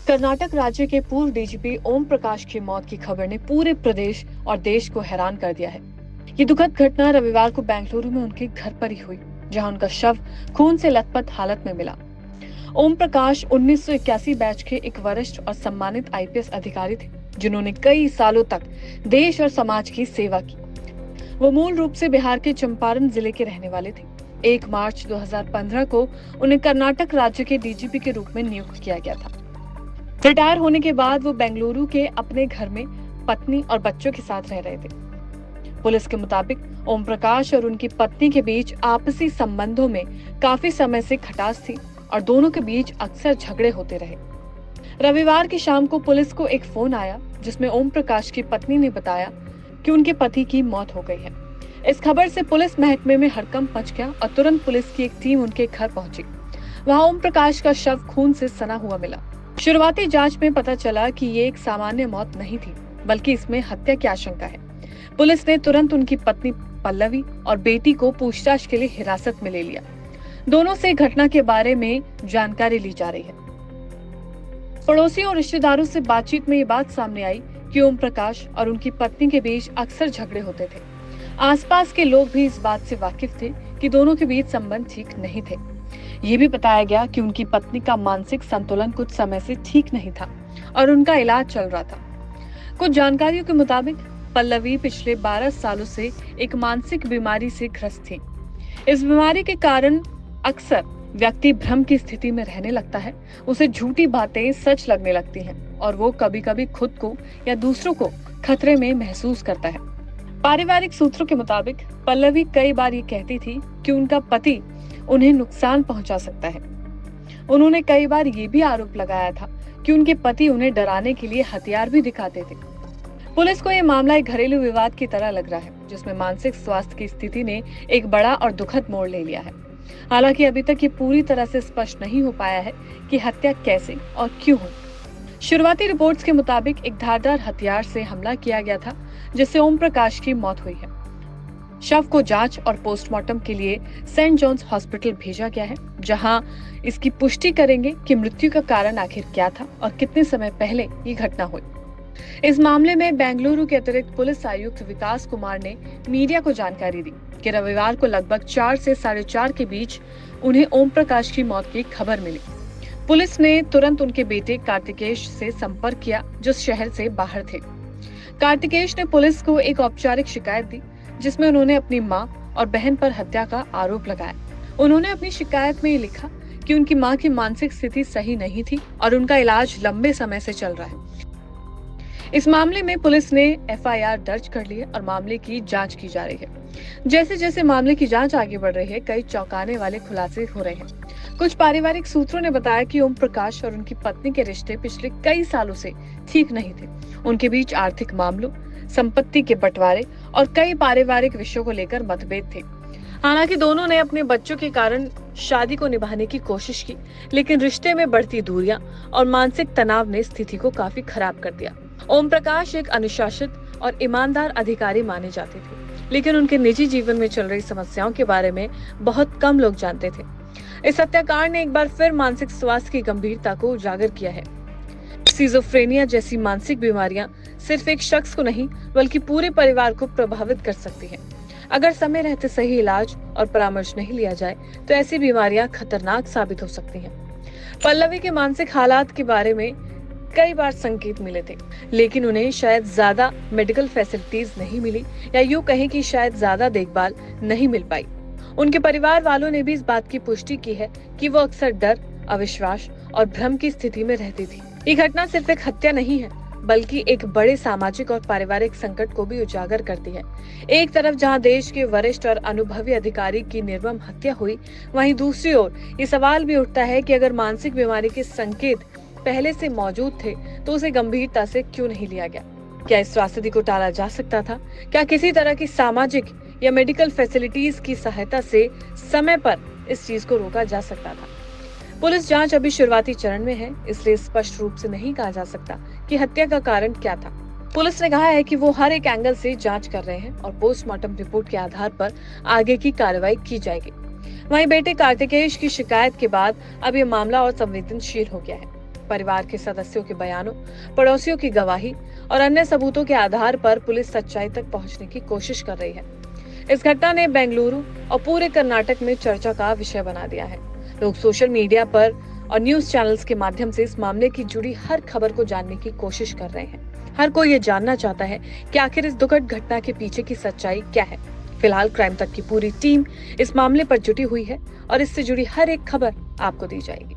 कर्नाटक राज्य के पूर्व डीजीपी ओम प्रकाश की मौत की खबर ने पूरे प्रदेश और देश को हैरान कर दिया है। ये दुखद घटना रविवार को बेंगलुरु में उनके घर पर ही हुई, जहां उनका शव खून से लथपथ हालत में मिला। ओम प्रकाश 1981 बैच के एक वरिष्ठ और सम्मानित आईपीएस अधिकारी थे, जिन्होंने कई सालों तक देश और समाज की सेवा की। वो मूल रूप से बिहार के चंपारण जिले के रहने वाले थे। 1 मार्च 2015 को उन्हें कर्नाटक राज्य के डीजीपी के रूप में नियुक्त किया गया था। रिटायर होने के बाद वो बेंगलुरु के अपने घर में पत्नी और बच्चों के साथ रह रहे थे। पुलिस के मुताबिक ओम प्रकाश और उनकी पत्नी के बीच आपसी संबंधों में काफी समय से खटास थी और दोनों के बीच अक्सर झगड़े होते रहे। रविवार की शाम को पुलिस को एक फोन आया, जिसमें ओम प्रकाश की पत्नी ने बताया कि उनके पति की मौत हो गई है। इस खबर से पुलिस महकमे में हड़कंप मच गया और तुरंत पुलिस की एक टीम उनके घर पहुंची। वहां ओम प्रकाश का शव खून से सना हुआ मिला। शुरुआती जांच में पता चला कि ये एक सामान्य मौत नहीं थी, बल्कि इसमें हत्या की आशंका है। पुलिस ने तुरंत उनकी पत्नी पल्लवी और बेटी को पूछताछ के लिए हिरासत में ले लिया। दोनों से घटना के बारे में जानकारी ली जा रही है। पड़ोसियों और रिश्तेदारों से बातचीत में ये बात सामने आई कि ओम प्रकाश और उनकी पत्नी के बीच अक्सर झगड़े होते थे। आसपास के लोग भी इस बात से वाकिफ थे कि दोनों के बीच संबंध ठीक नहीं थे। ये भी बताया गया कि उनकी पत्नी का मानसिक संतुलन कुछ समय से ठीक नहीं था और उनका इलाज चल रहा था। कुछ जानकारियों के मुताबिक पल्लवी पिछले 12 सालों से एक मानसिक बीमारी से ग्रस्त थी। इस बीमारी के कारण अक्सर व्यक्ति भ्रम की स्थिति में रहने लगता है। उसे झूठी बातें सच लगने लगती हैं और वो कभी-कभी खुद को या दूसरों को खतरे में महसूस करता है। पारिवारिक सूत्रों के मुताबिक पल्लवी कई बार ये कहती थी कि उनका पति उन्हें नुकसान पहुंचा सकता है। उन्होंने कई बार ये भी आरोप लगाया था कि उनके पति उन्हें डराने के लिए हथियार भी दिखाते थे। पुलिस को यह मामला एक घरेलू विवाद की तरह लग रहा है, जिसमें मानसिक स्वास्थ्य की स्थिति ने एक बड़ा और दुखद मोड़ ले लिया है। हालांकि अभी तक ये पूरी तरह से स्पष्ट नहीं हो पाया है कि हत्या कैसे और क्यों हुई। शुरुआती रिपोर्ट्स के मुताबिक एक धारदार हथियार से हमला किया गया था, जिससे ओम प्रकाश की मौत हुई है। शव को जांच और पोस्टमार्टम के लिए सेंट जॉन्स हॉस्पिटल भेजा गया है, जहां इसकी पुष्टि करेंगे कि मृत्यु का कारण आखिर क्या था और कितने समय पहले ये घटना हुई। इस मामले में बेंगलुरु के अतिरिक्त पुलिस आयुक्त विकास कुमार ने मीडिया को जानकारी दी कि रविवार को लगभग 4 से 4:30 के बीच उन्हें ओम प्रकाश की मौत की खबर मिली। पुलिस ने तुरंत उनके बेटे कार्तिकेश से संपर्क किया, जो शहर से बाहर थे। कार्तिकेश ने पुलिस को एक औपचारिक शिकायत दी, जिसमें उन्होंने अपनी मां और बहन पर हत्या का आरोप लगाया। उन्होंने अपनी शिकायत में ये लिखा कि उनकी मां की मानसिक स्थिति सही नहीं थी और उनका इलाज लंबे समय से चल रहा है। इस मामले में पुलिस ने एफआईआर दर्ज कर ली है और मामले की जांच की जा रही है। जैसे जैसे मामले की जांच आगे बढ़ रही है, कई चौंकाने वाले खुलासे हो रहे हैं। कुछ पारिवारिक सूत्रों ने बताया कि ओम प्रकाश और उनकी पत्नी के रिश्ते पिछले कई सालों से ठीक नहीं थे। उनके बीच आर्थिक मामलों, संपत्ति के बंटवारे और कई पारिवारिक विषयों को लेकर मतभेद थे। हालांकि दोनों ने अपने बच्चों के कारण शादी को निभाने की कोशिश की, लेकिन रिश्ते में बढ़ती दूरियां और मानसिक तनाव ने स्थिति को काफी खराब कर दिया। ओम प्रकाश एक अनुशासित और ईमानदार अधिकारी माने जाते थे, लेकिन उनके निजी जीवन में चल रही समस्याओं के बारे में बहुत कम लोग जानते थे। इस हत्याकांड ने एक बार फिर मानसिक स्वास्थ्य की गंभीरता को उजागर किया है। सिजोफ्रेनिया जैसी मानसिक बीमारियां सिर्फ एक शख्स को नहीं, बल्कि पूरे परिवार को प्रभावित कर सकती हैं। अगर समय रहते सही इलाज और परामर्श नहीं लिया जाए, तो ऐसी बीमारियां खतरनाक साबित हो सकती हैं। पल्लवी के मानसिक हालात के बारे में कई बार संकेत मिले थे, लेकिन उन्हें शायद ज्यादा मेडिकल फैसिलिटीज नहीं मिली, या यूं कहें कि शायद ज्यादा देखभाल नहीं मिल पाई। उनके परिवार वालों ने भी इस बात की पुष्टि की है कि वो अक्सर डर, अविश्वास और भ्रम की स्थिति में रहती थी। ये घटना सिर्फ एक हत्या नहीं है, बल्कि एक बड़े सामाजिक और पारिवारिक संकट को भी उजागर करती है। एक तरफ जहां देश के वरिष्ठ और अनुभवी अधिकारी की निर्मम हत्या हुई, वहीं दूसरी ओर ये सवाल भी उठता है कि अगर मानसिक बीमारी के संकेत पहले से मौजूद थे, तो उसे गंभीरता से क्यों नहीं लिया गया? क्या इस त्रासदी को टाला जा सकता था? क्या किसी तरह की सामाजिक या मेडिकल फैसिलिटीज की सहायता से समय पर इस चीज को रोका जा सकता था? पुलिस जांच अभी शुरुआती चरण में है, इसलिए स्पष्ट रूप से नहीं कहा जा सकता कि हत्या का कारण क्या था। पुलिस ने कहा है कि वो हर एक एंगल से जांच कर रहे हैं और पोस्टमार्टम रिपोर्ट के आधार पर आगे की कार्रवाई की जाएगी। वहीं बेटे कार्तिकेश की शिकायत के बाद अब ये मामला और संवेदनशील हो गया है। परिवार के सदस्यों के बयानों, पड़ोसियों की गवाही और अन्य सबूतों के आधार पर पुलिस सच्चाई तक पहुंचने की कोशिश कर रही है। इस घटना ने बेंगलुरु और पूरे कर्नाटक में चर्चा का विषय बना दिया है। लोग सोशल मीडिया पर और न्यूज चैनल्स के माध्यम से इस मामले की जुड़ी हर खबर को जानने की कोशिश कर रहे हैं। हर कोई ये जानना चाहता है कि आखिर इस दुखद घटना के पीछे की सच्चाई क्या है। फिलहाल क्राइम तक की पूरी टीम इस मामले पर जुटी हुई है और इससे जुड़ी हर एक खबर आपको दी जाएगी।